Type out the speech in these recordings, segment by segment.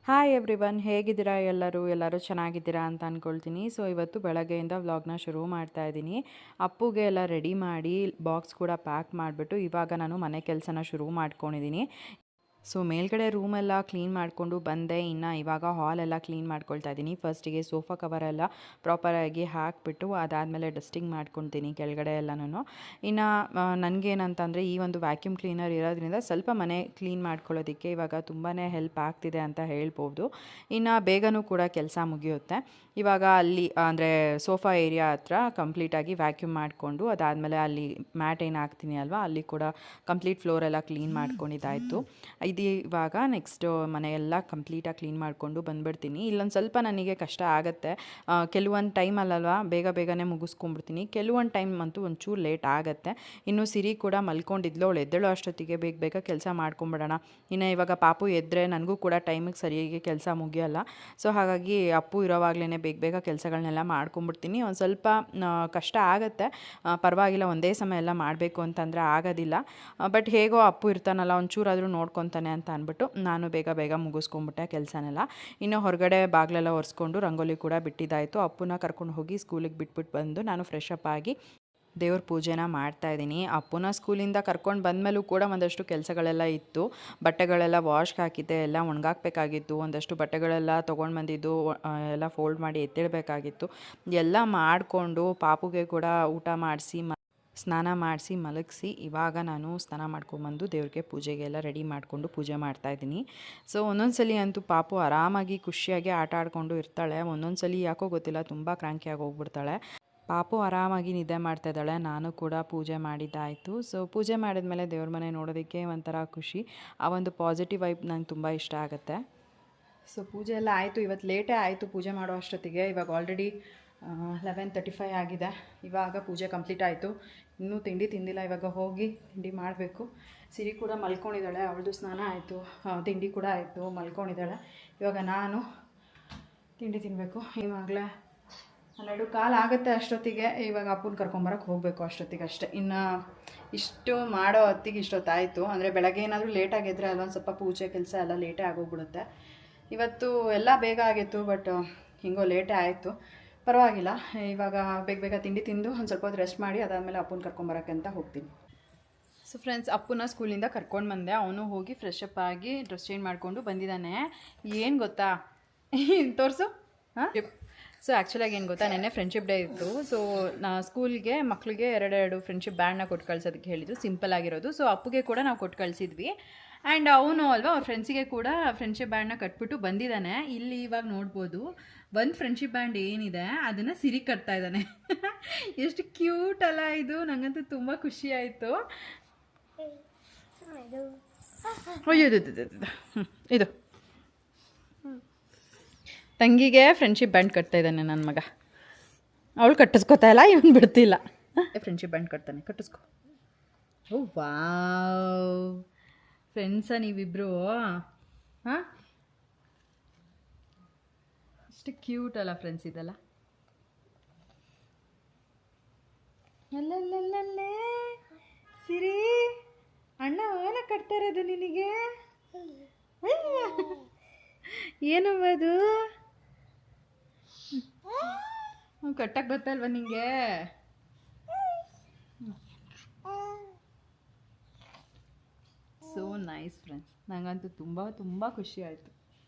Hi everyone, ಹೇಗಿದ್ದೀರಾ? ಎಲ್ಲರೂ ಚೆನ್ನಾಗಿದ್ದೀರಾ ಅಂತ ಅಂದ್ಕೊಳ್ತೀನಿ. ಸೊ ಇವತ್ತು ಬೆಳಗ್ಗೆಯಿಂದ ವ್ಲಾಗ್ನ ಶುರು ಮಾಡ್ತಾ ಇದ್ದೀನಿ. ಅಪ್ಪುಗೆ ಎಲ್ಲ ರೆಡಿ ಮಾಡಿ ಬಾಕ್ಸ್ ಕೂಡ ಪ್ಯಾಕ್ ಮಾಡಿಬಿಟ್ಟು ಇವಾಗ ನಾನು ಮನೆ ಕೆಲಸನ ಶುರು ಮಾಡ್ಕೊಂಡಿದ್ದೀನಿ. ಸೊ ಮೇಲ್ಗಡೆ ರೂಮೆಲ್ಲ ಕ್ಲೀನ್ ಮಾಡಿಕೊಂಡು ಬಂದೆ. ಇನ್ನು ಇವಾಗ ಹಾಲೆಲ್ಲ ಕ್ಲೀನ್ ಮಾಡ್ಕೊಳ್ತಾ ಇದ್ದೀನಿ. ಫಸ್ಟಿಗೆ ಸೋಫಾ ಕವರೆಲ್ಲ ಪ್ರಾಪರಾಗಿ ಹಾಕಿಬಿಟ್ಟು ಅದಾದಮೇಲೆ ಡಸ್ಟಿಂಗ್ ಮಾಡ್ಕೊಳ್ತೀನಿ ಕೆಳಗಡೆ ಎಲ್ಲನೂ. ಇನ್ನು ನನಗೇನಂತಂದರೆ ಈ ಒಂದು ವ್ಯಾಕ್ಯೂಮ್ ಕ್ಲೀನರ್ ಇರೋದ್ರಿಂದ ಸ್ವಲ್ಪ ಮನೆ ಕ್ಲೀನ್ ಮಾಡ್ಕೊಳ್ಳೋದಕ್ಕೆ ಇವಾಗ ತುಂಬಾ ಹೆಲ್ಪ್ ಆಗ್ತಿದೆ ಅಂತ ಹೇಳ್ಬೋದು. ಇನ್ನು ಬೇಗನೂ ಕೂಡ ಕೆಲಸ ಮುಗಿಯುತ್ತೆ. ಇವಾಗ ಅಲ್ಲಿ ಅಂದರೆ ಸೋಫಾ ಏರಿಯಾ ಹತ್ರ ಕಂಪ್ಲೀಟಾಗಿ ವ್ಯಾಕ್ಯೂಮ್ ಮಾಡಿಕೊಂಡು ಅದಾದಮೇಲೆ ಅಲ್ಲಿ ಮ್ಯಾಟ್ ಏನು ಹಾಕ್ತೀನಿ ಅಲ್ವಾ, ಅಲ್ಲಿ ಕೂಡ ಕಂಪ್ಲೀಟ್ ಫ್ಲೋರೆಲ್ಲ ಕ್ಲೀನ್ ಮಾಡ್ಕೊಂಡಿದ್ದಾಯಿತು. ಇದು ಇವಾಗ ನೆಕ್ಸ್ಟ್ ಮನೆಯೆಲ್ಲ ಕಂಪ್ಲೀಟಾಗಿ ಕ್ಲೀನ್ ಮಾಡಿಕೊಂಡು ಬಂದುಬಿಡ್ತೀನಿ. ಇಲ್ಲೊಂದು ಸ್ವಲ್ಪ ನನಗೆ ಕಷ್ಟ ಆಗುತ್ತೆ. ಕೆಲವೊಂದು ಟೈಮಲ್ಲಲ್ವ ಬೇಗನೆ ಮುಗಿಸ್ಕೊಂಡ್ಬಿಡ್ತೀನಿ. ಕೆಲವೊಂದು ಟೈಮ್ ಅಂತೂ ಒಂಚೂರು ಲೇಟ್ ಆಗುತ್ತೆ. ಇನ್ನು ಸಿರಿ ಕೂಡ ಮಲ್ಕೊಂಡಿದ್ಲು. ಅವಳು ಎದ್ದೇಳೋ ಅಷ್ಟೊತ್ತಿಗೆ ಬೇಗ ಕೆಲಸ ಮಾಡ್ಕೊಂಬಿಡೋಣ. ಇನ್ನು ಇವಾಗ ಪಾಪು ಎದ್ದರೆ ನನಗೂ ಕೂಡ ಟೈಮಿಗೆ ಸರಿಯಾಗಿ ಕೆಲಸ ಮುಗಿಯೋಲ್ಲ. ಸೊ ಹಾಗಾಗಿ ಅಪ್ಪು ಇರೋವಾಗಲೇ ಬೇಗ ಕೆಲಸಗಳನ್ನೆಲ್ಲ ಮಾಡ್ಕೊಂಬಿಡ್ತೀನಿ. ಒಂದು ಸ್ವಲ್ಪ ಕಷ್ಟ ಆಗುತ್ತೆ, ಪರವಾಗಿಲ್ಲ. ಒಂದೇ ಸಮಯ ಎಲ್ಲ ಮಾಡಬೇಕು ಅಂತಂದರೆ ಆಗೋದಿಲ್ಲ. ಬಟ್ ಹೇಗೋ ಅಪ್ಪು ಇರ್ತಾನಲ್ಲ, ಒಂಚೂರಾದರೂ ನೋಡ್ಕೊತಾನೆ ಅಂತ ಅಂದ್ಬಿಟ್ಟು ನಾನು ಬೇಗ ಮುಗಿಸ್ಕೊಂಬಿಟ್ಟೆ ಕೆಲಸನೆಲ್ಲ. ಇನ್ನು ಹೊರಗಡೆ ಬಾಗಿಲೆಲ್ಲ ಒರೆಸ್ಕೊಂಡು ರಂಗೋಲಿ ಕೂಡ ಬಿಟ್ಟಿದ್ದಾಯಿತು. ಅಪ್ಪುನ ಕರ್ಕೊಂಡು ಹೋಗಿ ಸ್ಕೂಲಿಗೆ ಬಿಟ್ಬಿಟ್ಟು ಬಂದು ನಾನು ಫ್ರೆಶ್ ಅಪ್ ಆಗಿ ದೇವ್ರ ಪೂಜೆನ ಮಾಡ್ತಾಯಿದ್ದೀನಿ. ಅಪ್ಪುನ ಸ್ಕೂಲಿಂದ ಕರ್ಕೊಂಡು ಬಂದಮೇಲೂ ಕೂಡ ಒಂದಷ್ಟು ಕೆಲಸಗಳೆಲ್ಲ ಇತ್ತು. ಬಟ್ಟೆಗಳೆಲ್ಲ ವಾಶ್ಗೆ ಹಾಕಿದ್ದೆ, ಎಲ್ಲ ಒಣಗಾಕಬೇಕಾಗಿತ್ತು. ಒಂದಷ್ಟು ಬಟ್ಟೆಗಳೆಲ್ಲ ತೊಗೊಂಡು ಬಂದಿದ್ದು ಎಲ್ಲ ಫೋಲ್ಡ್ ಮಾಡಿ ಎತ್ತಿಡಬೇಕಾಗಿತ್ತು. ಎಲ್ಲ ಮಾಡಿಕೊಂಡು ಪಾಪುಗೆ ಕೂಡ ಊಟ ಮಾಡಿಸಿ ಸ್ನಾನ ಮಾಡಿಸಿ ಮಲಗಿಸಿ ಇವಾಗ ನಾನು ಸ್ನಾನ ಮಾಡ್ಕೊಂಬಂದು ದೇವ್ರಿಗೆ ಪೂಜೆಗೆಲ್ಲ ರೆಡಿ ಮಾಡಿಕೊಂಡು ಪೂಜೆ ಮಾಡ್ತಾಯಿದ್ದೀನಿ. ಸೊ ಒಂದೊಂದ್ಸಲಿ ಅಂತೂ ಪಾಪು ಆರಾಮಾಗಿ ಖುಷಿಯಾಗಿ ಆಟ ಆಡಿಕೊಂಡು ಇರ್ತಾಳೆ. ಒಂದೊಂದ್ಸಲಿ ಯಾಕೋ ಗೊತ್ತಿಲ್ಲ, ತುಂಬ ಕ್ರಾಂಕಿಯಾಗಿ ಹೋಗ್ಬಿಡ್ತಾಳೆ. ಪಾಪು ಆರಾಮಾಗಿ ನಿದ್ದೆ ಮಾಡ್ತಾಯಿದ್ದಾಳೆ. ನಾನು ಕೂಡ ಪೂಜೆ ಮಾಡಿದ್ದಾಯಿತು. ಸೊ ಪೂಜೆ ಮಾಡಿದ್ಮೇಲೆ ದೇವ್ರ ಮನೆ ನೋಡೋದಕ್ಕೆ ಒಂಥರ ಖುಷಿ. ಆ ಒಂದು ಪಾಸಿಟಿವ್ ವೈಬ್ ನಂಗೆ ತುಂಬ ಇಷ್ಟ ಆಗುತ್ತೆ. ಸೊ ಪೂಜೆ ಎಲ್ಲ ಆಯಿತು. ಇವತ್ತು ಲೇಟೇ ಆಯಿತು ಪೂಜೆ ಮಾಡೋ ಅಷ್ಟೊತ್ತಿಗೆ. ಇವಾಗ ಆಲ್ರೆಡಿ 11:35 ಆಗಿದೆ. ಇವಾಗ ಪೂಜೆ ಕಂಪ್ಲೀಟ್ ಆಯಿತು. ಇನ್ನೂ ತಿಂಡಿ ತಿಂದಿಲ್ಲ. ಇವಾಗ ಹೋಗಿ ತಿಂಡಿ ಮಾಡಬೇಕು. ಸಿರಿ ಕೂಡ ಮಲ್ಕೊಂಡಿದ್ದಾಳೆ. ಅವಳದು ಸ್ನಾನ ಆಯಿತು, ತಿಂಡಿ ಕೂಡ ಆಯಿತು, ಮಲ್ಕೊಂಡಿದ್ದಾಳೆ. ಇವಾಗ ನಾನು ತಿಂಡಿ ತಿನ್ನಬೇಕು. ಇವಾಗಲೇ 12:15 ಆಗುತ್ತೆ ಅಷ್ಟೊತ್ತಿಗೆ. ಇವಾಗ ಅಪ್ಪನ ಕರ್ಕೊಂಬರಕ್ಕೆ ಹೋಗಬೇಕು ಅಷ್ಟೊತ್ತಿಗೆ ಅಷ್ಟೇ. ಇನ್ನು ಇಷ್ಟು ಮಾಡೋ ಹೊತ್ತಿಗೆ ಇಷ್ಟೊತ್ತಾಯಿತು. ಅಂದರೆ ಬೆಳಗ್ಗೆ ಏನಾದರೂ ಲೇಟಾಗಿದ್ದರೆ ಅಲ್ಲೊಂದು ಸ್ವಲ್ಪ ಪೂಜೆ ಕೆಲಸ ಎಲ್ಲ ಲೇಟೇ ಆಗೋಗ್ಬಿಡುತ್ತೆ. ಇವತ್ತು ಎಲ್ಲ ಬೇಗ ಆಗಿತ್ತು, ಬಟ್ ಹಿಂಗೋ ಲೇಟೇ ಆಯಿತು. ಪರವಾಗಿಲ್ಲ. ಇವಾಗ ಬೇಗ ತಿಂಡಿ ತಿಂದು ಒಂದು ಸ್ವಲ್ಪ ಹೊತ್ತು ರೆಸ್ಟ್ ಮಾಡಿ ಅದಾದಮೇಲೆ ಅಪ್ಪನ ಕರ್ಕೊಂಬರೋಕ್ಕೆ ಅಂತ ಹೋಗ್ತೀನಿ. ಸೊ ಫ್ರೆಂಡ್ಸ್, ಅಪ್ಪನ ಸ್ಕೂಲಿಂದ ಕರ್ಕೊಂಡು ಬಂದೆ. ಅವನು ಹೋಗಿ ಫ್ರೆಶ್ ಅಪ್ ಆಗಿ ಡ್ರೆಸ್ ಚೇಂಜ್ ಮಾಡಿಕೊಂಡು ಬಂದಿದ್ದಾನೆ. ಏನು ಗೊತ್ತಾ, ತೋರಿಸು. ಹಾಂ, ಸೊ ಆ್ಯಕ್ಚುಲಾಗಿ ಏನು ಗೊತ್ತಾ, ನೆನ್ನೆ ಫ್ರೆಂಡ್ಶಿಪ್ ಡೇ ಇತ್ತು. ಸೊ ಸ್ಕೂಲ್ಗೆ ಮಕ್ಕಳಿಗೆ ಎರಡು ಫ್ರೆಂಡ್ಶಿಪ್ ಬ್ಯಾಂಡ್ನ ಕೊಟ್ಟು ಕಳ್ಸೋದಕ್ಕೆ ಹೇಳಿದ್ದು, ಸಿಂಪಲ್ ಆಗಿರೋದು. ಸೊ ಅಪ್ಪುಗೆ ಕೂಡ ನಾವು ಕೊಟ್ಟು ಕಳಿಸಿದ್ವಿ. ಆ್ಯಂಡ್ ಅವನು ಅಲ್ವಾ ಅವ್ರ ಫ್ರೆಂಡ್ಸಿಗೆ ಕೂಡ ಫ್ರೆಂಡ್ಶಿಪ್ ಬ್ಯಾಂಡ್ನ ಕಟ್ಬಿಟ್ಟು ಬಂದಿದ್ದಾನೆ. ಇಲ್ಲಿ ಇವಾಗ ನೋಡ್ಬೋದು ಒಂದು ಫ್ರೆಂಡ್ಶಿಪ್ ಬ್ಯಾಂಡ್ ಏನಿದೆ ಅದನ್ನು ಸಿರಿ ಕಟ್ತಾ ಇದ್ದಾನೆ. ಎಷ್ಟು ಕ್ಯೂಟ್ ಅಲ್ಲ ಇದು. ನನಗಂತೂ ತುಂಬ ಖುಷಿ ಆಯಿತು. ಇದು ತಂಗಿಗೆ ಫ್ರೆಂಡ್ಶಿಪ್ ಬ್ಯಾಂಡ್ ಕಟ್ತಾ ಇದ್ದಾನೆ ನನ್ನ ಮಗ. ಅವಳು ಕಟ್ಟಿಸ್ಕೊತಾ ಇಲ್ಲ, ಇವನು ಬಿಡ್ತಿಲ್ಲ. ಫ್ರೆಂಡ್ಶಿಪ್ ಬ್ಯಾಂಡ್ ಕಟ್ತಾನೆ, ಕಟ್ಟಿಸ್ಕೊ. ಓ ವಾವ್, ಫ್ರೆಂಡ್ಸಾ ನೀವಿಬ್ರು? ಹಾಂ, ಎಷ್ಟು ಕ್ಯೂಟ್ ಅಲ್ಲ ಫ್ರೆಂಡ್ಸ್ ಇದೆಲ್ಲ. ಅಲ್ಲಲ್ಲಲ್ಲೇ ಸಿರಿ, ಅಣ್ಣ ಅವನ ಕಟ್ತಾ ಇರೋದು ನಿನಗೆ. ಏನದು ಕಟ್ಟಕ್ಕೆ ಬರ್ತಲ್ವ ನಿಂಗೆ? So nice friends. ನನಗಂತೂ ತುಂಬ ಖುಷಿ ಆಯಿತು.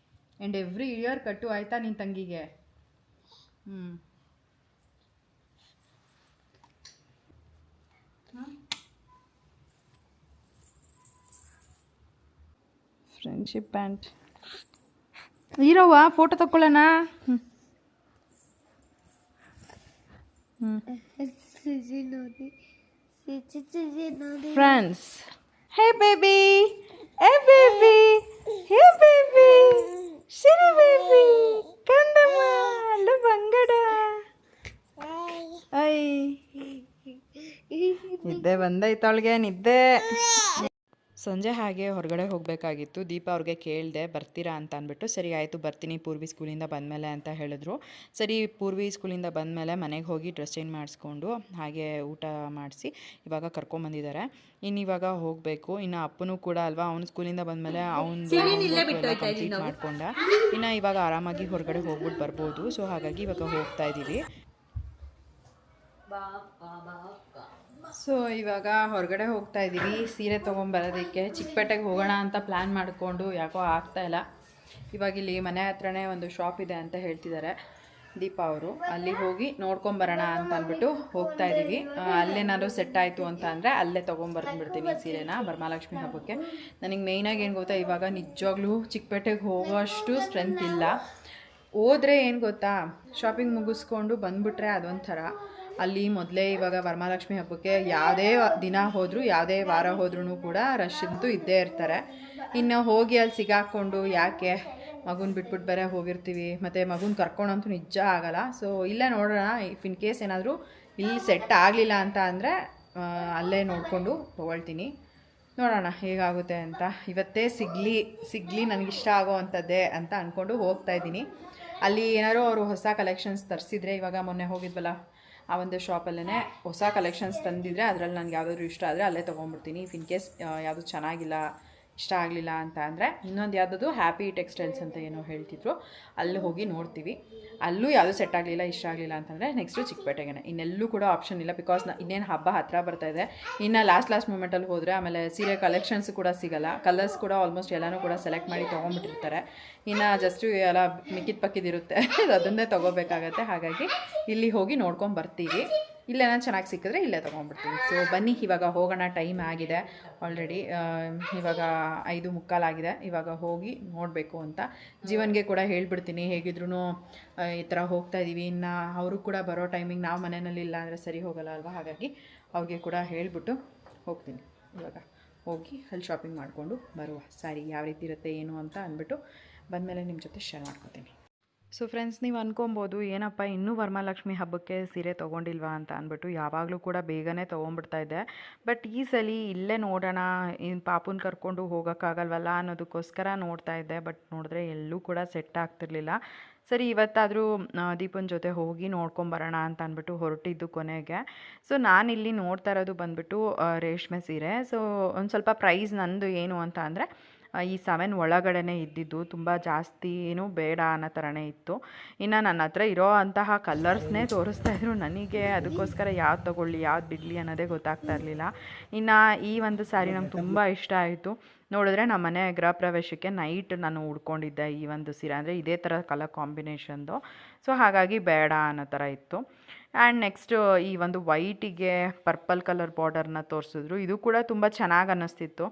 ಆ್ಯಂಡ್ ಎವ್ರಿ ಇಯರ್ ಕಟ್ಟು ಆಯಿತಾ ನಿನ್ನ ತಂಗಿಗೆ? ಫ್ರೆಂಡ್ಶಿಪ್ ಬ್ಯಾಂಡ್ ಇರೋವಾ, ಫೋಟೋ ತಗೊಳ್ಳೋಣ. Friends, hey baby, hey baby, hey baby, Shiri baby, ಕಂದಮ್ಮ, ಅಲ್ಲ ಬಂಗಡ. ಐ ನಿದ್ದೆ ಬಂದೈತವಳಿಗೆ, ನಿದ್ದೆ. ಸಂಜೆ ಹಾಗೆ ಹೊರಗಡೆ ಹೋಗಬೇಕಾಗಿತ್ತು. ದೀಪ ಅವ್ರಿಗೆ ಕೇಳಿದೆ ಬರ್ತೀರಾ ಅಂತ ಅಂದ್ಬಿಟ್ಟು, ಸರಿ ಆಯಿತು ಬರ್ತೀನಿ ಪೂರ್ವಿ ಸ್ಕೂಲಿಂದ ಬಂದಮೇಲೆ ಅಂತ ಹೇಳಿದ್ರು. ಸರಿ ಪೂರ್ವಿ ಸ್ಕೂಲಿಂದ ಬಂದಮೇಲೆ ಮನೆಗೆ ಹೋಗಿ ಡ್ರೆಸ್ ಚೇಂಜ್ ಮಾಡಿಸ್ಕೊಂಡು ಹಾಗೆ ಊಟ ಮಾಡಿಸಿ ಇವಾಗ ಕರ್ಕೊಂಬಂದಿದ್ದಾರೆ. ಇನ್ನು ಇವಾಗ ಹೋಗಬೇಕು. ಇನ್ನು ಅಪ್ಪನೂ ಕೂಡ ಅಲ್ವಾ, ಅವ್ನು ಸ್ಕೂಲಿಂದ ಬಂದಮೇಲೆ ಅವ್ನು ಕಂಪ್ಲೀಟ್ ಮಾಡ್ಕೊಂಡ. ಇನ್ನು ಇವಾಗ ಆರಾಮಾಗಿ ಹೊರಗಡೆ ಹೋಗ್ಬಿಟ್ಟು ಬರ್ಬೋದು. ಸೊ ಹಾಗಾಗಿ ಇವಾಗ ಹೋಗ್ತಾ ಇದ್ದೀವಿ. ಸೊ ಇವಾಗ ಹೊರಗಡೆ ಹೋಗ್ತಾ ಇದ್ದೀವಿ ಸೀರೆ ತೊಗೊಂಬರೋದಕ್ಕೆ. ಚಿಕ್ಕಪೇಟೆಗೆ ಹೋಗೋಣ ಅಂತ ಪ್ಲ್ಯಾನ್ ಮಾಡಿಕೊಂಡು ಯಾಕೋ ಆಗ್ತಾಯಿಲ್ಲ. ಇವಾಗ ಇಲ್ಲಿ ಮನೆ ಹತ್ರನೇ ಒಂದು ಶಾಪ್ ಇದೆ ಅಂತ ಹೇಳ್ತಿದ್ದಾರೆ ದೀಪ ಅವರು. ಅಲ್ಲಿ ಹೋಗಿ ನೋಡ್ಕೊಂಬರೋಣ ಅಂತ ಅಂದ್ಬಿಟ್ಟು ಹೋಗ್ತಾ ಇದ್ದೀವಿ. ಅಲ್ಲೇನಾದ್ರು ಸೆಟ್ ಆಯಿತು ಅಂತ ಅಂದರೆ ಅಲ್ಲೇ ತೊಗೊಂಬರ್ಬಿಡ್ತೀನಿ ಸೀರೆನ ವರಮಹಾಲಕ್ಷ್ಮಿ ಹಬ್ಬಕ್ಕೆ. ನನಗೆ ಮೇಯ್ನಾಗಿ ಏನು ಗೊತ್ತಾ, ಇವಾಗ ನಿಜವಾಗ್ಲೂ ಚಿಕ್ಕಪೇಟೆಗೆ ಹೋಗೋಷ್ಟು ಸ್ಟ್ರೆಂತ್ ಇಲ್ಲ. ಹೋದರೆ ಏನು ಗೊತ್ತಾ, ಶಾಪಿಂಗ್ ಮುಗಿಸ್ಕೊಂಡು ಬಂದುಬಿಟ್ರೆ ಅದೊಂಥರ. ಅಲ್ಲಿ ಮೊದಲೇ ಇವಾಗ ವರಮಹಾಲಕ್ಷ್ಮಿ ಹಬ್ಬಕ್ಕೆ ಯಾವುದೇ ದಿನ ಹೋದರೂ ಯಾವುದೇ ವಾರ ಹೋದ್ರೂ ಕೂಡ ರಶ್ ಅಂತೂ ಇದ್ದೇ ಇರ್ತಾರೆ. ಇನ್ನು ಹೋಗಿ ಅಲ್ಲಿ ಸಿಗಾಕ್ಕೊಂಡು ಯಾಕೆ, ಮಗುನ ಬಿಟ್ಬಿಟ್ಟು ಬೇರೆ ಹೋಗಿರ್ತೀವಿ, ಮತ್ತು ಮಗುನ ಕರ್ಕೊಂಡಂತೂ ನಿಜ ಆಗೋಲ್ಲ. ಸೊ ಇಲ್ಲೇ ನೋಡೋಣ, ಇಫ್ ಇನ್ ಕೇಸ್ ಏನಾದರೂ ಇಲ್ಲಿ ಸೆಟ್ ಆಗಲಿಲ್ಲ ಅಂತ ಅಂದರೆ ಅಲ್ಲೇ ನೋಡಿಕೊಂಡು ತೊಗೊಳ್ತೀನಿ. ನೋಡೋಣ ಹೇಗಾಗುತ್ತೆ ಅಂತ. ಇವತ್ತೇ ಸಿಗಲಿ ನನಗಿಷ್ಟ ಆಗೋ ಅಂಥದ್ದೇ ಅಂತ ಅಂದ್ಕೊಂಡು ಹೋಗ್ತಾಯಿದ್ದೀನಿ. ಅಲ್ಲಿ ಏನಾದ್ರು ಅವರು ಹೊಸ ಕಲೆಕ್ಷನ್ಸ್ ತರಿಸಿದ್ರೆ, ಇವಾಗ ಮೊನ್ನೆ ಹೋಗಿದ್ವಲ್ಲ ಆ ಒಂದು ಶಾಪಲ್ಲೇ ಹೊಸ ಕಲೆಕ್ಷನ್ಸ್ ತಂದಿದ್ರೆ ಅದರಲ್ಲಿ ನನಗೆ ಯಾವುದಾದ್ರು ಇಷ್ಟ ಆದರೆ ಅಲ್ಲೇ ತೊಗೊಂಡ್ಬಿಡ್ತೀನಿ. ಇಫ್ ಇನ್ ಕೇಸ್ ಯಾವುದು ಚೆನ್ನಾಗಿಲ್ಲ, ಇಷ್ಟ ಆಗಲಿಲ್ಲ ಅಂತ ಅಂದರೆ ಇನ್ನೊಂದು ಯಾವುದದು ಹ್ಯಾಪಿ ಟೆಕ್ಸ್ಟೈಲ್ಸ್ ಅಂತ ಏನೋ ಹೇಳ್ತಿದ್ರು, ಅಲ್ಲಿ ಹೋಗಿ ನೋಡ್ತೀವಿ. ಅಲ್ಲೂ ಯಾವುದೂ ಸೆಟ್ ಆಗಲಿಲ್ಲ, ಇಷ್ಟ ಆಗಲಿಲ್ಲ ಅಂತಂದರೆ ನೆಕ್ಸ್ಟು ಚಿಕ್ಕಪೇಟೆಗೆ. ಇನ್ನೆಲ್ಲೂ ಕೂಡ ಆಪ್ಷನ್ ಇಲ್ಲ, ಬಿಕಾಸ್ ಇನ್ನೇನು ಹಬ್ಬ ಹತ್ತಿರ ಬರ್ತಾಯಿದೆ. ಇನ್ನು ಲಾಸ್ಟ್ ಮೂಮೆಂಟಲ್ಲಿ ಹೋದರೆ ಆಮೇಲೆ ಸೀರೆ ಕಲೆಕ್ಷನ್ಸ್ ಕೂಡ ಸಿಗೋಲ್ಲ. ಕಲರ್ಸ್ ಕೂಡ ಆಲ್ಮೋಸ್ಟ್ ಎಲ್ಲನೂ ಕೂಡ ಸೆಲೆಕ್ಟ್ ಮಾಡಿ ತೊಗೊಂಡ್ಬಿಟ್ಟಿರ್ತಾರೆ. ಇನ್ನು ಜಸ್ಟು ಎಲ್ಲ ಮಿಕ್ಕಿದಿರುತ್ತೆ, ಅದನ್ನೇ ತೊಗೋಬೇಕಾಗತ್ತೆ. ಹಾಗಾಗಿ ಇಲ್ಲಿ ಹೋಗಿ ನೋಡ್ಕೊಂಡು ಬರ್ತೀವಿ. ಇಲ್ಲೇನೋ ಚೆನ್ನಾಗಿ ಸಿಕ್ಕಿದ್ರೆ ಇಲ್ಲೇ ತೊಗೊಂಡ್ಬಿಡ್ತೀವಿ. ಸೊ ಬನ್ನಿ ಇವಾಗ ಹೋಗೋಣ, ಟೈಮ್ ಆಗಿದೆ ಆಲ್ರೆಡಿ. ಇವಾಗ 5:45 ಆಗಿದೆ. ಇವಾಗ ಹೋಗಿ ನೋಡಬೇಕು ಅಂತ ಜೀವನ್ಗೆ ಕೂಡ ಹೇಳ್ಬಿಡ್ತೀನಿ. ಹೇಗಿದ್ರು ಈ ಥರ ಹೋಗ್ತಾ ಇದ್ದೀವಿ, ಇನ್ನು ಅವರು ಕೂಡ ಬರೋ ಟೈಮಿಗೆ ನಾವು ಮನೆಯಲ್ಲಿ ಇಲ್ಲ ಅಂದರೆ ಸರಿ ಹೋಗಲ್ಲ ಅಲ್ವಾ. ಹಾಗಾಗಿ ಅವ್ರಿಗೆ ಕೂಡ ಹೇಳಿಬಿಟ್ಟು ಹೋಗ್ತೀನಿ. ಇವಾಗ ಹೋಗಿ ಅಲ್ಲಿ ಶಾಪಿಂಗ್ ಮಾಡಿಕೊಂಡು ಬರುವ. ಸ್ಯಾರಿ ಯಾವ ರೀತಿ ಇರುತ್ತೆ ಏನು ಅಂತ ಅಂದ್ಬಿಟ್ಟು ಬಂದಮೇಲೆ ನಿಮ್ಮ ಜೊತೆ ಶೇರ್ ಮಾಡ್ಕೊತೀನಿ. ಸೊ ಫ್ರೆಂಡ್ಸ್, ನೀವು ಅಂದ್ಕೊಬೋದು ಏನಪ್ಪ ಇನ್ನೂ ವರಮಹಾಲಕ್ಷ್ಮಿ ಹಬ್ಬಕ್ಕೆ ಸೀರೆ ತೊಗೊಂಡಿಲ್ವಾ ಅಂತ ಅಂದ್ಬಿಟ್ಟು. ಯಾವಾಗಲೂ ಕೂಡ ಬೇಗನೆ ತೊಗೊಂಡ್ಬಿಡ್ತಾಯಿದ್ದೆ. ಬಟ್ ಈ ಸಲ ಇಲ್ಲೇ ನೋಡೋಣ, ಇನ್ನು ಪಾಪುನ ಕರ್ಕೊಂಡು ಹೋಗೋಕ್ಕಾಗಲ್ವಲ್ಲ ಅನ್ನೋದಕ್ಕೋಸ್ಕರ ನೋಡ್ತಾ ಇದ್ದೆ. ಬಟ್ ನೋಡಿದ್ರೆ ಎಲ್ಲೂ ಕೂಡ ಸೆಟ್ ಆಗ್ತಿರ್ಲಿಲ್ಲ. ಸರಿ ಇವತ್ತಾದರೂ ದೀಪನ ಜೊತೆ ಹೋಗಿ ನೋಡ್ಕೊಂಬರೋಣ ಅಂತ ಅಂದ್ಬಿಟ್ಟು ಹೊರಟಿದ್ದು ಕೊನೆಗೆ. ಸೊ ನಾನಿಲ್ಲಿ ನೋಡ್ತಾ ಇರೋದು ಬಂದುಬಿಟ್ಟು ರೇಷ್ಮೆ ಸೀರೆ. ಸೊ ಒಂದು ಸ್ವಲ್ಪ ಪ್ರೈಸ್ ನಂದು ಏನು ಅಂತ ಅಂದರೆ ಈ 7 ಒಳಗಡೆ ಇದ್ದಿದ್ದು, ತುಂಬ ಜಾಸ್ತಿ ಏನು ಬೇಡ ಅನ್ನೋ ಥರನೇ ಇತ್ತು. ಇನ್ನು ನನ್ನ ಹತ್ರ ಇರೋ ಅಂತಹ ಕಲರ್ಸ್ನೇ ತೋರಿಸ್ತಾಯಿದ್ರು ನನಗೆ. ಅದಕ್ಕೋಸ್ಕರ ಯಾವ್ದು ತೊಗೊಳ್ಳಿ ಯಾವ್ದು ಬಿಡಲಿ ಅನ್ನೋದೇ ಗೊತ್ತಾಗ್ತಾ ಇರಲಿಲ್ಲ. ಇನ್ನು ಈ ಒಂದು ಸ್ಯಾರಿ ನಂಗೆ ತುಂಬ ಇಷ್ಟ ಆಯಿತು. ನೋಡಿದ್ರೆ ನಮ್ಮ ಮನೆ ಗೃಹ ಪ್ರವೇಶಕ್ಕೆ ನೈಟ್ ನಾನು ಉಡ್ಕೊಂಡಿದ್ದೆ ಈ ಒಂದು ಸೀರೆ, ಅಂದರೆ ಇದೇ ಥರ ಕಲರ್ ಕಾಂಬಿನೇಷನ್ದು. ಸೊ ಹಾಗಾಗಿ ಬೇಡ ಅನ್ನೋ ಥರ ಇತ್ತು. ಆ್ಯಂಡ್ ನೆಕ್ಸ್ಟು ಈ ಒಂದು ವೈಟಿಗೆ ಪರ್ಪಲ್ ಕಲರ್ ಬಾರ್ಡರ್ನ ತೋರಿಸಿದ್ರು. ಇದು ಕೂಡ ತುಂಬ ಚೆನ್ನಾಗಿ ಅನ್ನಿಸ್ತಿತ್ತು.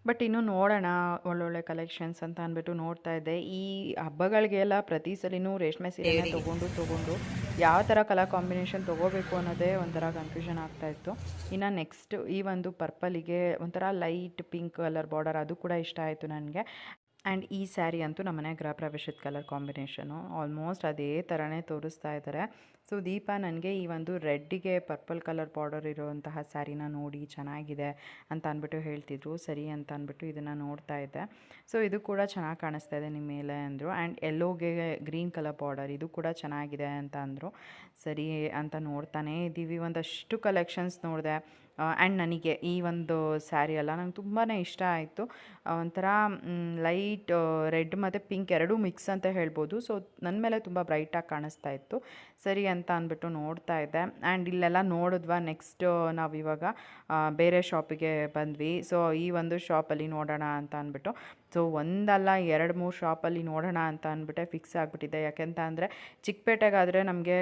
ಬಟ್ ಇನ್ನೂ ನೋಡೋಣ, ಒಳ್ಳೊಳ್ಳೆ ಕಲೆಕ್ಷನ್ಸ್ ಅಂತ ಅಂದ್ಬಿಟ್ಟು ನೋಡ್ತಾ ಇದ್ದೆ. ಈ ಹಬ್ಬಗಳಿಗೆಲ್ಲ ಪ್ರತಿ ಸಲಿನೂ ರೇಷ್ಮೆ ಸೀರೆನೇ ತೊಗೊಂಡು ಯಾವ ಥರ ಕಲರ್ ಕಾಂಬಿನೇಷನ್ ತೊಗೋಬೇಕು ಅನ್ನೋದೇ ಒಂಥರ ಕನ್ಫ್ಯೂಷನ್ ಆಗ್ತಾಯಿತ್ತು. ಇನ್ನು ನೆಕ್ಸ್ಟ್ ಈ ಒಂದು ಪರ್ಪಲಿಗೆ ಒಂಥರ ಲೈಟ್ ಪಿಂಕ್ ಕಲರ್ ಬಾರ್ಡರ್, ಅದು ಕೂಡ ಇಷ್ಟ ಆಯಿತು ನನಗೆ. ಆ್ಯಂಡ್ ಈ ಸ್ಯಾರಿ ಅಂತೂ ನಮ್ಮನೆ ಗೃಹ ಪ್ರವೇಶದ ಕಲರ್ ಕಾಂಬಿನೇಷನು ಆಲ್ಮೋಸ್ಟ್ ಅದೇ ಥರನೇ ತೋರಿಸ್ತಾ ಇದ್ದಾರೆ. ಸೊ ದೀಪ ನನಗೆ ಈ ಒಂದು ರೆಡ್ಡಿಗೆ ಪರ್ಪಲ್ ಕಲರ್ ಬಾರ್ಡರ್ ಇರುವಂತಹ ಸ್ಯಾರಿನ ನೋಡಿ ಚೆನ್ನಾಗಿದೆ ಅಂತ ಅಂದ್ಬಿಟ್ಟು ಹೇಳ್ತಿದ್ರು. ಸರಿ ಅಂತ ಅಂದ್ಬಿಟ್ಟು ಇದನ್ನು ನೋಡ್ತಾ ಇದ್ದೆ. ಸೊ ಇದು ಕೂಡ ಚೆನ್ನಾಗಿ ಕಾಣಿಸ್ತಾ ಇದೆ ನಿಮ್ಮ ಮೇಲೆ ಅಂದರು. ಆ್ಯಂಡ್ ಎಲ್ಲೋಗೆ ಗ್ರೀನ್ ಕಲರ್ ಬಾರ್ಡರ್, ಇದು ಕೂಡ ಚೆನ್ನಾಗಿದೆ ಅಂತ ಅಂದರು. ಸರಿ ಅಂತ ನೋಡ್ತಾನೇ ಇದ್ದೀವಿ. ಒಂದಷ್ಟು ಕಲೆಕ್ಷನ್ಸ್ ನೋಡಿದೆ. ಆ್ಯಂಡ್ ನನಗೆ ಈ ಒಂದು ಸ್ಯಾರಿ ಎಲ್ಲ ನಂಗೆ ತುಂಬಾ ಇಷ್ಟ ಆಯಿತು. ಒಂಥರ ಲೈಟ್ ರೆಡ್ ಮತ್ತು ಪಿಂಕ್ ಎರಡೂ ಮಿಕ್ಸ್ ಅಂತ ಹೇಳ್ಬೋದು. ಸೊ ನನ್ನ ಮೇಲೆ ತುಂಬ ಬ್ರೈಟಾಗಿ ಕಾಣಿಸ್ತಾ ಇತ್ತು. ಸರಿ ಅಂತ ಅಂದ್ಬಿಟ್ಟು ನೋಡ್ತಾ ಇದ್ದೆ. ಆ್ಯಂಡ್ ಇಲ್ಲೆಲ್ಲ ನೋಡಿದ್ವಾ. ನೆಕ್ಸ್ಟ್ ನಾವಿವಾಗ ಬೇರೆ ಶಾಪಿಗೆ ಬಂದ್ವಿ. ಸೊ ಈ ಒಂದು ಶಾಪಲ್ಲಿ ನೋಡೋಣ ಅಂತ ಅಂದ್ಬಿಟ್ಟು, ಸೊ ಒಂದಲ್ಲ 2-3 ಶಾಪಲ್ಲಿ ನೋಡೋಣ ಅಂತ ಅಂದ್ಬಿಟ್ಟೆ ಫಿಕ್ಸ್ ಆಗಿಬಿಟ್ಟಿದ್ದೆ. ಯಾಕೆಂತ ಅಂದರೆ ಚಿಕ್ಕಪೇಟೆಗಾದರೆ ನಮಗೆ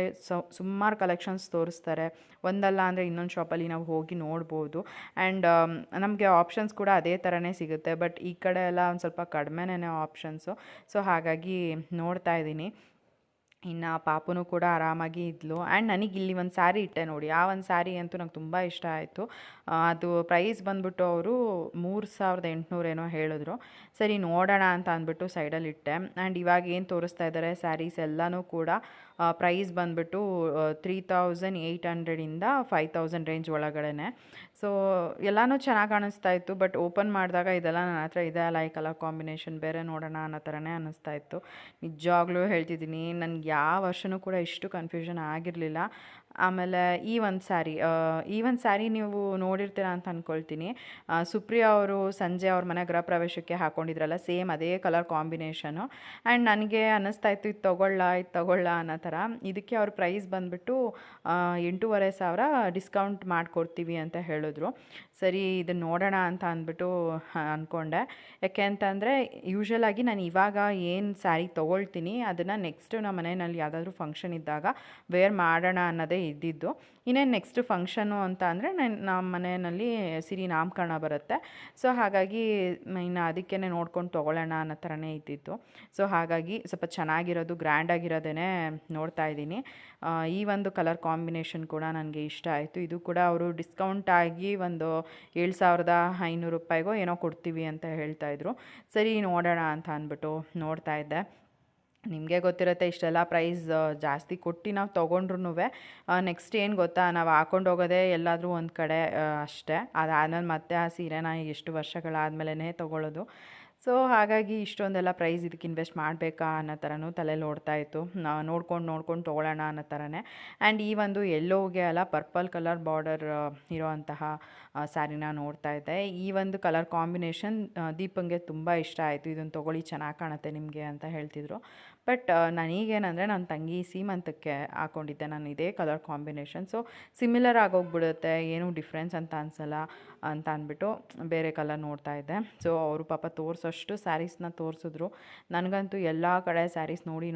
ಸುಮಾರು ಕಲೆಕ್ಷನ್ಸ್ ತೋರಿಸ್ತಾರೆ. ಒಂದಲ್ಲ ಅಂದರೆ ಇನ್ನೊಂದು ಶಾಪಲ್ಲಿ ನಾವು ಹೋಗಿ ನೋಡ್ಬೋದು. ಆ್ಯಂಡ್ ನಮಗೆ ಆಪ್ಷನ್ಸ್ ಕೂಡ ಅದೇ ಥರನೇ ಸಿಗುತ್ತೆ. ಬಟ್ ಈ ಕಡೆ ಎಲ್ಲ ಒಂದು ಸ್ವಲ್ಪ ಕಡಿಮೆನೇ ಆಪ್ಷನ್ಸು. ಸೊ ಹಾಗಾಗಿ ನೋಡ್ತಾ ಇದ್ದೀನಿ. ಇನ್ನು ಪಾಪುನೂ ಕೂಡ ಆರಾಮಾಗಿ ಇದ್ಲು. ಆ್ಯಂಡ್ ನನಗೆ ಇಲ್ಲಿ ಒಂದು ಸ್ಯಾರಿ ಇಟ್ಟೆ ನೋಡಿ, ಆ ಒಂದು ಸ್ಯಾರಿ ಅಂತೂ ನಂಗೆ ತುಂಬ ಇಷ್ಟ ಆಯಿತು. ಅದು ಪ್ರೈಸ್ ಬಂದ್ಬಿಟ್ಟು ಅವರು 3800 ಏನೋ ಹೇಳಿದ್ರು. ಸರಿ ನೋಡೋಣ ಅಂತ ಅಂದ್ಬಿಟ್ಟು ಸೈಡಲ್ಲಿ ಇಟ್ಟೆ. ಆ್ಯಂಡ್ ಇವಾಗ ಏನು ತೋರಿಸ್ತಾ ಇದ್ದಾರೆ ಸ್ಯಾರೀಸ್ ಎಲ್ಲನೂ ಕೂಡ ಪ್ರೈಸ್ ಬಂದುಬಿಟ್ಟು 3800ಇಂದ 5000 ರೇಂಜ್ ಒಳಗಡೆ. ಸೊ ಎಲ್ಲನೂ ಚೆನ್ನಾಗಿ ಕಾಣಿಸ್ತಾ ಇತ್ತು, ಬಟ್ ಓಪನ್ ಮಾಡಿದಾಗ ಇದೆಲ್ಲ ನನ್ನ ಹತ್ರ ಇದೆ ಅಲ್ಲ, ಈ ಕಲರ್ ಕಾಂಬಿನೇಷನ್ ಬೇರೆ ನೋಡೋಣ ಅನ್ನೋ ಥರನೇ ಅನ್ನಿಸ್ತಾ ಇತ್ತು. ನಿಜವಾಗ್ಲೂ ಹೇಳ್ತಿದ್ದೀನಿ, ನನಗೆ ಯಾವ ವರ್ಷವೂ ಕೂಡ ಇಷ್ಟು ಕನ್ಫ್ಯೂಷನ್ ಆಗಿರಲಿಲ್ಲ. ಆಮೇಲೆ ಈ ಒಂದು ಸ್ಯಾರಿ ನೀವು ನೋಡಿರ್ತೀರ ಅಂತ ಅಂದ್ಕೊಳ್ತೀನಿ. ಸುಪ್ರಿಯಾ ಅವರು ಸಂಜೆ ಅವ್ರ ಮನೆ ಗೃಹ ಪ್ರವೇಶಕ್ಕೆ ಹಾಕ್ಕೊಂಡಿದ್ರಲ್ಲ, ಸೇಮ್ ಅದೇ ಕಲರ್ ಕಾಂಬಿನೇಷನು. ಆ್ಯಂಡ್ ನನಗೆ ಅನ್ನಿಸ್ತಾ ಇತ್ತು ಇದು ತೊಗೊಳ್ಳ ಅನ್ನೋ ಥರ. ಇದಕ್ಕೆ ಅವ್ರ ಪ್ರೈಸ್ ಬಂದುಬಿಟ್ಟು 8,500 ಡಿಸ್ಕೌಂಟ್ ಮಾಡಿಕೊಡ್ತೀವಿ ಅಂತ ಹೇಳಿದ್ರು. ಸರಿ ಇದನ್ನು ನೋಡೋಣ ಅಂತ ಅಂದ್ಬಿಟ್ಟು ಅಂದ್ಕೊಂಡೆ. ಯಾಕೆ ಅಂತಂದರೆ ಯೂಶ್ವಲಾಗಿ ನಾನು ಇವಾಗ ಏನು ಸ್ಯಾರಿ ತೊಗೊಳ್ತೀನಿ ಅದನ್ನು ನೆಕ್ಸ್ಟ್ ನಮ್ಮ ಮನೆಯಲ್ಲಿ ಯಾವುದಾದ್ರೂ ಫಂಕ್ಷನ್ ಇದ್ದಾಗ ವೇರ್ ಮಾಡೋಣ ಅನ್ನೋದೇ ಇದ್ದಿದ್ದು. ಇನ್ನೇನು ನೆಕ್ಸ್ಟ್ ಫಂಕ್ಷನು ಅಂತ ಅಂದರೆ ನಮ್ಮ ಮನೆಯಲ್ಲಿ ಸಿರಿ ನಾಮಕರಣ ಬರುತ್ತೆ. ಸೊ ಹಾಗಾಗಿ ಇನ್ನು ಅದಕ್ಕೇ ನೋಡ್ಕೊಂಡು ತೊಗೊಳ್ಳೋಣ ಅನ್ನೋ ಥರನೇ ಇದ್ದಿತ್ತು. ಸೊ ಹಾಗಾಗಿ ಸ್ವಲ್ಪ ಚೆನ್ನಾಗಿರೋದು ಗ್ರ್ಯಾಂಡಾಗಿರೋದೇ ನೋಡ್ತಾ ಇದ್ದೀನಿ. ಈ ಒಂದು ಕಲರ್ ಕಾಂಬಿನೇಷನ್ ಕೂಡ ನನಗೆ ಇಷ್ಟ ಆಯಿತು. ಇದು ಕೂಡ ಅವರು ಡಿಸ್ಕೌಂಟ್ ಆಗಿ ಒಂದು 7,500 ರೂಪಾಯಿಗೋ ಏನೋ ಕೊಡ್ತೀವಿ ಅಂತ ಹೇಳ್ತಾಯಿದ್ರು. ಸರಿ ನೋಡೋಣ ಅಂತ ಅಂದ್ಬಿಟ್ಟು ನೋಡ್ತಾ ಇದ್ದೆ. ನಿಮಗೆ ಗೊತ್ತಿರುತ್ತೆ, ಇಷ್ಟೆಲ್ಲ ಪ್ರೈಸ್ ಜಾಸ್ತಿ ಕೊಟ್ಟು ನಾವು ತೊಗೊಂಡ್ರೂ ನೆಕ್ಸ್ಟ್ ಏನು ಗೊತ್ತಾ, ನಾವು ಹಾಕ್ಕೊಂಡು ಹೋಗೋದೇ ಎಲ್ಲಾದರೂ ಒಂದು ಕಡೆ ಅಷ್ಟೇ. ಅದಾದಮೇಲೆ ಮತ್ತೆ ಆ ಸೀರೆನ ಎಷ್ಟು ವರ್ಷಗಳಾದಮೇಲೆ ತೊಗೊಳ್ಳೋದು. ಸೊ ಹಾಗಾಗಿ ಇಷ್ಟೊಂದೆಲ್ಲ ಪ್ರೈಸ್ ಇದಕ್ಕೆ ಇನ್ವೆಸ್ಟ್ ಮಾಡಬೇಕಾ ಅನ್ನೋ ಥರನೂ ತಲೆಯಲ್ಲಿ ಓಡ್ತಾ ಇತ್ತು. ನೋಡ್ಕೊಂಡು ತೊಗೊಳ್ಳೋಣ ಅನ್ನೋ ಥರನೇ. ಆ್ಯಂಡ್ ಈ ಒಂದು ಎಲ್ಲೋಗೆ ಅಲ್ಲ ಪರ್ಪಲ್ ಕಲರ್ ಬಾರ್ಡರ್ ಇರೋವಂತಹ ಸ್ಯಾರಿನ ನೋಡ್ತಾ ಇದ್ದೆ. ಈ ಒಂದು ಕಲರ್ ಕಾಂಬಿನೇಷನ್ ದೀಪಂಗೆ ತುಂಬ ಇಷ್ಟ ಆಯಿತು. ಇದನ್ನು ತೊಗೊಳ್ಳಿ, ಚೆನ್ನಾಗಿ ಕಾಣುತ್ತೆ ನಿಮಗೆ ಅಂತ ಹೇಳ್ತಿದ್ರು. ಬಟ್ ನನಗೇನಂದರೆ ನನ್ನ ತಂಗಿ ಸೀಮಂತಕ್ಕೆ ಹಾಕ್ಕೊಂಡಿದ್ದೆ ನಾನು ಇದೇ ಕಲರ್ ಕಾಂಬಿನೇಷನ್. ಸೊ ಸಿಮಿಲರ್ ಆಗೋಗ್ಬಿಡುತ್ತೆ, ಏನೂ ಡಿಫ್ರೆನ್ಸ್ ಅಂತ ಅನಿಸಲ್ಲ ಅಂತ ಅಂದ್ಬಿಟ್ಟು ಬೇರೆ ಕಲರ್ ನೋಡ್ತಾ ಇದ್ದೆ. ಸೊ ಅವರು ಪಾಪ ತೋರಿಸೋಷ್ಟು ಸ್ಯಾರೀಸ್ನ ತೋರಿಸಿದ್ರು. ನನಗಂತೂ ಎಲ್ಲ ಕಡೆ ಸ್ಯಾರೀಸ್ ನೋಡಿ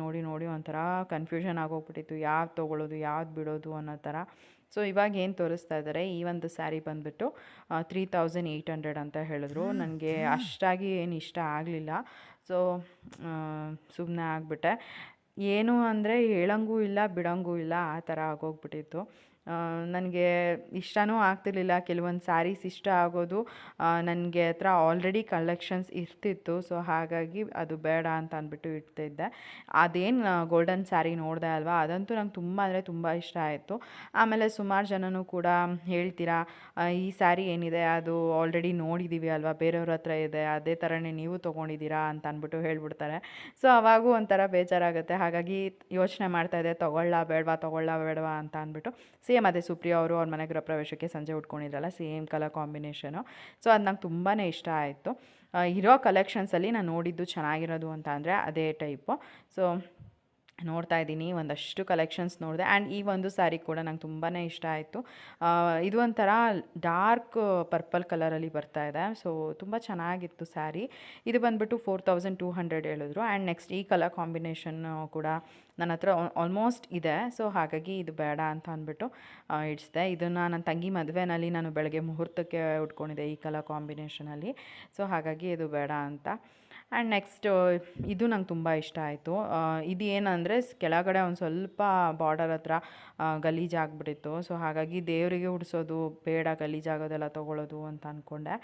ಒಂಥರ ಕನ್ಫ್ಯೂಷನ್ ಆಗೋಗ್ಬಿಟ್ಟಿತ್ತು, ಯಾವ್ದು ತೊಗೊಳ್ಳೋದು ಯಾವ್ದು ಬಿಡೋದು ಅನ್ನೋ ಥರ. ಸೊ ಇವಾಗ ಏನು ತೋರಿಸ್ತಾ ಇದ್ದಾರೆ, ಈ ಒಂದು ಸ್ಯಾರಿ ಬಂದುಬಿಟ್ಟು 3800 ಅಂತ ಹೇಳಿದ್ರು. ನನಗೆ ಅಷ್ಟಾಗಿ ಏನು ಇಷ್ಟ ಆಗಲಿಲ್ಲ. ಸೊ ಸುಮ್ಮನೆ ಆಗಿಬಿಟ್ಟೆ. ಏನು ಅಂದರೆ ಹೇಳಂಗೂ ಇಲ್ಲ ಬಿಡೋಂಗೂ ಇಲ್ಲ, ಆ ಥರ ಆಗೋಗ್ಬಿಟ್ಟಿತ್ತು. ನನಗೆ ಇಷ್ಟನೂ ಆಗ್ತಿರ್ಲಿಲ್ಲ. ಕೆಲವೊಂದು ಸ್ಯಾರೀಸ್ ಇಷ್ಟ ಆಗೋದು ನನಗೆ ಹತ್ರ ಆಲ್ರೆಡಿ ಕಲೆಕ್ಷನ್ಸ್ ಇರ್ತಿತ್ತು. ಸೊ ಹಾಗಾಗಿ ಅದು ಬೇಡ ಅಂತ ಅಂದ್ಬಿಟ್ಟು ಇಡ್ತಿದ್ದೆ. ಅದೇನು ಗೋಲ್ಡನ್ ಸ್ಯಾರಿ ನೋಡಿದೆ ಅಲ್ವಾ, ಅದಂತೂ ನಂಗೆ ತುಂಬ ಅಂದರೆ ತುಂಬ ಇಷ್ಟ ಆಯಿತು. ಆಮೇಲೆ ಸುಮಾರು ಜನನೂ ಕೂಡ ಹೇಳ್ತೀರಾ, ಈ ಸ್ಯಾರಿ ಏನಿದೆ ಅದು ಆಲ್ರೆಡಿ ನೋಡಿದ್ದೀವಿ ಅಲ್ವಾ, ಬೇರೆಯವ್ರ ಹತ್ರ ಇದೆ, ಅದೇ ಥರನೇ ನೀವು ತೊಗೊಂಡಿದ್ದೀರಾ ಅಂತ ಅಂದ್ಬಿಟ್ಟು ಹೇಳ್ಬಿಡ್ತಾರೆ. ಸೊ ಅವಾಗೂ ಒಂಥರ ಬೇಜಾರಾಗುತ್ತೆ. ಹಾಗಾಗಿ ಯೋಚನೆ ಮಾಡ್ತಾಯಿದ್ದೆ, ತೊಗೊಳ್ಳಾ ಬೇಡವಾ ಅಂತ ಅಂದ್ಬಿಟ್ಟು. ಸೇಮ್ ಅದೇ ಸುಪ್ರಿಯಾ ಅವರು ಅವ್ರ ಮನೆ ಗೃಹ ಪ್ರವೇಶಕ್ಕೆ ಸಂಜೆ ಉಟ್ಕೊಂಡಿದ್ರಲ್ಲ, ಸೇಮ್ ಕಲರ್ ಕಾಂಬಿನೇಷನು. ಸೊ ಅದು ನಂಗೆ ತುಂಬಾ ಇಷ್ಟ ಆಯಿತು. ಇರೋ ಕಲೆಕ್ಷನ್ಸಲ್ಲಿ ನಾನು ನೋಡಿದ್ದು ಚೆನ್ನಾಗಿರೋದು ಅಂತ ಅಂದರೆ ಅದೇ ಟೈಪು. ಸೊ ನೋಡ್ತಾ ಇದ್ದೀನಿ, ಒಂದಷ್ಟು ಕಲೆಕ್ಷನ್ಸ್ ನೋಡಿದೆ. ಆ್ಯಂಡ್ ಈ ಒಂದು ಸ್ಯಾರಿ ಕೂಡ ನಂಗೆ ತುಂಬಾ ಇಷ್ಟ ಆಯಿತು. ಇದು ಒಂಥರ ಡಾರ್ಕ್ ಪರ್ಪಲ್ ಕಲರಲ್ಲಿ ಬರ್ತಾ ಇದೆ. ಸೊ ತುಂಬ ಚೆನ್ನಾಗಿತ್ತು ಸ್ಯಾರಿ. ಇದು ಬಂದುಬಿಟ್ಟು 4200 ಹೇಳಿದ್ರು. ಆ್ಯಂಡ್ ನೆಕ್ಸ್ಟ್ ಈ ಕಲರ್ ಕಾಂಬಿನೇಷನ್ ಕೂಡ ನನ್ನ ಹತ್ರ ಆಲ್ಮೋಸ್ಟ್ ಇದೆ. ಸೊ ಹಾಗಾಗಿ ಇದು ಬೇಡ ಅಂತ ಅಂದ್ಬಿಟ್ಟು ಇಡಿಸ್ದೆ. ಇದನ್ನು ನನ್ನ ತಂಗಿ ಮದುವೆನಲ್ಲಿ ನಾನು ಬೆಳಗ್ಗೆ ಮುಹೂರ್ತಕ್ಕೆ ಉಟ್ಕೊಂಡಿದ್ದೆ ಈ ಕಲರ್ ಕಾಂಬಿನೇಷನಲ್ಲಿ. ಸೊ ಹಾಗಾಗಿ ಇದು ಬೇಡ ಅಂತ. ಆ್ಯಂಡ್ ನೆಕ್ಸ್ಟು ಇದು ನಂಗೆ ತುಂಬ ಇಷ್ಟ ಆಯಿತು. ಇದು ಏನಂದರೆ ಕೆಳಗಡೆ ಒಂದು ಸ್ವಲ್ಪ ಬಾರ್ಡರ್ ಹತ್ರ ಗಲೀಜಾಗ್ಬಿಟ್ಟಿತ್ತು. ಸೊ ಹಾಗಾಗಿ ದೇವರಿಗೆ ಉಡಿಸೋದು ಬೇಡ, ಗಲೀಜಾಗೋದೆಲ್ಲ ತೊಗೊಳ್ಳೋದು ಅಂತ ಅಂದ್ಕೊಂಡೆ.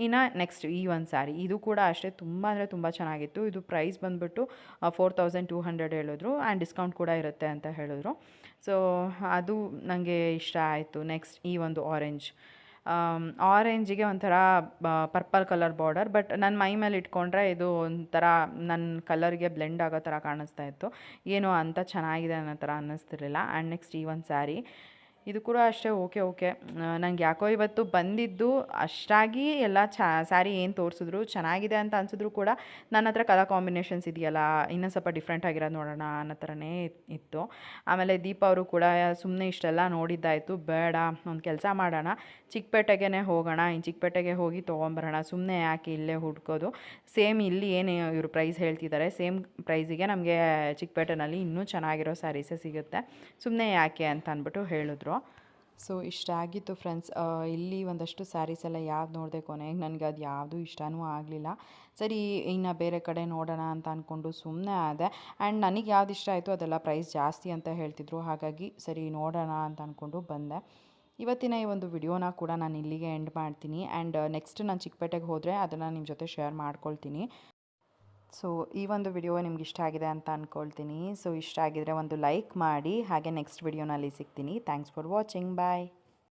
ಇನ್ನು ನೆಕ್ಸ್ಟ್ ಈ ಒಂದು ಸ್ಯಾರಿ, ಇದು ಕೂಡ ಅಷ್ಟೇ ತುಂಬ ಅಂದರೆ ತುಂಬ ಚೆನ್ನಾಗಿತ್ತು. ಇದು ಪ್ರೈಸ್ ಬಂದುಬಿಟ್ಟು 4200 ಹೇಳಿದ್ರು. ಆ್ಯಂಡ್ ಡಿಸ್ಕೌಂಟ್ ಕೂಡ ಇರುತ್ತೆ ಅಂತ ಹೇಳಿದ್ರು. ಸೊ ಅದು ನನಗೆ ಇಷ್ಟ ಆಯಿತು. ನೆಕ್ಸ್ಟ್ ಈ ಒಂದು ಆರೆಂಜಿಗೆ ಒಂಥರ ಪರ್ಪಲ್ ಕಲರ್ ಬಾರ್ಡರ್, ಬಟ್ ನನ್ನ ಮೈ ಮೇಲೆ ಇಟ್ಕೊಂಡ್ರೆ ಇದು ಒಂಥರ ನನ್ನ ಕಲರ್ಗೆ ಬ್ಲೆಂಡ್ ಆಗೋ ಥರ ಕಾಣಿಸ್ತಾ ಇತ್ತು. ಏನೋ ಅಂಥ ಚೆನ್ನಾಗಿದೆ ಅನ್ನೋ ಥರ ಅನ್ನಿಸ್ತಿರ್ಲಿಲ್ಲ. ಆ್ಯಂಡ್ ನೆಕ್ಸ್ಟ್ ಈ ಒಂದು ಸ್ಯಾರಿ, ಇದು ಕೂಡ ಅಷ್ಟೇ ಓಕೆ. ನಂಗೆ ಯಾಕೋ ಇವತ್ತು ಬಂದಿದ್ದು ಅಷ್ಟಾಗಿ ಎಲ್ಲ ಸ್ಯಾರಿ ಏನು ತೋರಿಸಿದ್ರು ಚೆನ್ನಾಗಿದೆ ಅಂತ ಅನಿಸಿದ್ರು ಕೂಡ ನನ್ನ ಹತ್ರ ಕಲರ್ ಕಾಂಬಿನೇಷನ್ಸ್ ಇದೆಯಲ್ಲ, ಇನ್ನೂ ಸ್ವಲ್ಪ ಡಿಫ್ರೆಂಟ್ ಆಗಿರೋದು ನೋಡೋಣ ಅನ್ನೋ ಥರನೇ ಇತ್ತು. ಆಮೇಲೆ ದೀಪ ಅವರು ಕೂಡ ಸುಮ್ಮನೆ ಇಷ್ಟೆಲ್ಲ ನೋಡಿದ್ದಾಯಿತು, ಬೇಡ ಒಂದು ಕೆಲಸ ಮಾಡೋಣ, ಚಿಕ್ಕಪೇಟೆಗೆ ಹೋಗೋಣ, ಇನ್ನು ಚಿಕ್ಕಪೇಟೆಗೆ ಹೋಗಿ ತೊಗೊಂಬರೋಣ, ಸುಮ್ಮನೆ ಯಾಕೆ ಇಲ್ಲೇ ಹುಡ್ಕೋದು, ಸೇಮ್ ಇಲ್ಲಿ ಏನು ಇವರು ಪ್ರೈಸ್ ಹೇಳ್ತಿದ್ದಾರೆ ಸೇಮ್ ಪ್ರೈಸಿಗೆ ನಮಗೆ ಚಿಕ್ಕಪೇಟೆನಲ್ಲಿ ಇನ್ನೂ ಚೆನ್ನಾಗಿರೋ ಸ್ಯಾರೀಸೇ ಸಿಗುತ್ತೆ, ಸುಮ್ಮನೆ ಯಾಕೆ ಅಂತ ಅಂದ್ಬಿಟ್ಟು ಹೇಳಿದ್ರು. ಸೊ ಇಷ್ಟ ಆಗಿತ್ತು ಫ್ರೆಂಡ್ಸ್. ಇಲ್ಲಿ ಒಂದಷ್ಟು ಸ್ಯಾರೀಸ್ ಎಲ್ಲ ಯಾವ್ದು ನೋಡಿದೆ, ಕೊನೆಗೆ ನನಗೆ ಅದು ಯಾವುದೂ ಇಷ್ಟನೂ ಆಗಲಿಲ್ಲ. ಸರಿ ಇನ್ನು ಬೇರೆ ಕಡೆ ನೋಡೋಣ ಅಂತ ಅಂದ್ಕೊಂಡು ಸುಮ್ಮನೆ ಆದೆ. ಆ್ಯಂಡ್ ನನಗೆ ಯಾವ್ದು ಇಷ್ಟ ಆಯಿತು ಅದೆಲ್ಲ ಪ್ರೈಸ್ ಜಾಸ್ತಿ ಅಂತ ಹೇಳ್ತಿದ್ರು. ಹಾಗಾಗಿ ಸರಿ ನೋಡೋಣ ಅಂತ ಅಂದ್ಕೊಂಡು ಬಂದೆ. ಇವತ್ತಿನ ಈ ಒಂದು ವಿಡಿಯೋನ ಕೂಡ ನಾನು ಇಲ್ಲಿಗೆ ಎಂಡ್ ಮಾಡ್ತೀನಿ. ಆ್ಯಂಡ್ ನೆಕ್ಸ್ಟ್ ನಾನು ಚಿಕ್ಕಪೇಟೆಗೆ ಹೋದರೆ ಅದನ್ನು ನಿಮ್ಮ ಜೊತೆ ಶೇರ್ ಮಾಡ್ಕೊಳ್ತೀನಿ. ಸೊ ಈ ಒಂದು ವಿಡಿಯೋ ನಿಮ್ಗೆ ಇಷ್ಟ ಆಗಿದೆ ಅಂತ ಅಂದ್ಕೊಳ್ತೀನಿ. ಸೊ ಇಷ್ಟ ಆಗಿದರೆ ಒಂದು ಲೈಕ್ ಮಾಡಿ, ಹಾಗೆ ನೆಕ್ಸ್ಟ್ ವಿಡಿಯೋನಲ್ಲಿ ಸಿಗ್ತೀನಿ. Thanks for watching. ಬಾಯ್.